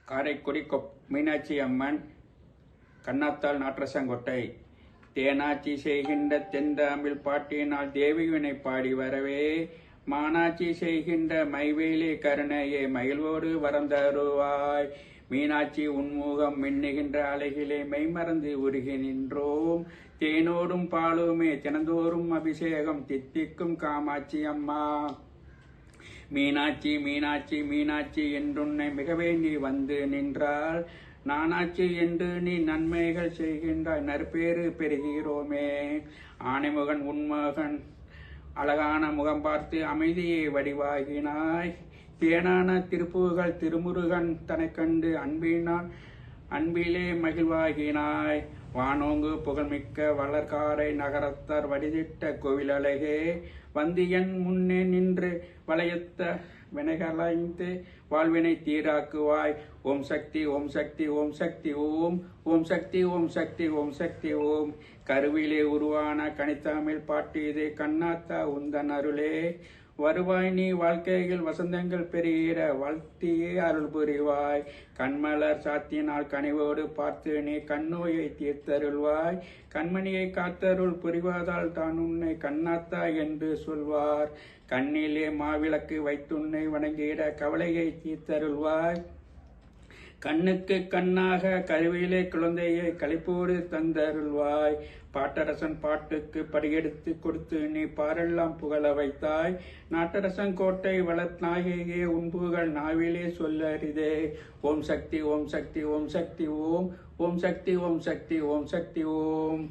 காரைக்குடி மீனாட்சி அம்மன் கண்ணாத்தாள் நாற்றசங்கொட்டை தேனாட்சி செய்கின்ற தென்தாமிழ் பாட்டினால் தேவிவினை பாடி வரவே மானாட்சி செய்கின்ற மைவேலி கருணையே மகிழ்வோடு வரந்தருவாய். மீனாட்சி உன்முகம் மின்னுகின்ற அலைகிலே மெய்மறந்து உருகி நின்றோம். தேனோடும் பாலுமே தினந்தோறும் அபிஷேகம் தித்திக்கும் காமாட்சி அம்மா. மீனாட்சி மீனாட்சி மீனாட்சி என்றுன்னை மிகவே நீ வந்து நின்றால் நானாட்சி என்று நீ நன்மைகள் செய்கின்றாய் நற்பேறு பெறுகிறோமே. ஆனைமுகன் உன்மகன் அழகான முகம் பார்த்து அமைதியை வடிவாகினாய். தேனான திருப்புகள் திருமுருகன் தன்னை கண்டு அன்பிலே மகிழ்வாகினாய். வானோங்கு புகழ்மிக்க வளர்காரை நகரத்தார் வடிதிட்ட கோவில் அழகே வந்து என் முன்னே நின்று வளையத்த வினைகளைந்து வாழ்வினை தீராக்குவாய். ஓம் சக்தி ஓம் சக்தி ஓம் சக்தி ஓம் ஓம் சக்தி ஓம் சக்தி ஓம் சக்தி ஓம். கருவிலே உருவான கனித்தமிழ் பாட்டு இது கண்ணாத்தா உந்தன் அருளே. வருவாய் நீ வாழ்க்கையில் வசந்தங்கள் பெறுகிற வாழ்த்தியே அருள் புரிவாய். கண்மலர் சாத்தினால் கனிவோடு பார்த்து நீ கண்ணோயை தீர்த்தருள்வாய். கண்மணியை காத்தருள் புரிவதால் தான் உன்னை கண்ணாத்தா என்று சொல்வார். கண்ணிலே மாவிளக்கு வைத்துன்னை வணங்கிட கவலையை தீர்த்தருள்வாய். கண்ணுக்கு கண்ணாக கருவிலே குழந்தையை களிப்போடு தந்தருள்வாய். பாட்டரசன் பாட்டுக்கு படியெடுத்து கொடுத்து நீ பாரெல்லாம் புகழ வைத்தாய். நாட்டரசன் கோட்டை வளர்நாயகியே உன் புகழ் நாவிலே சொல்லறிதே. ஓம் சக்தி ஓம் சக்தி ஓம் சக்தி ஓம் ஓம் சக்தி ஓம் சக்தி ஓம் சக்தி ஓம்.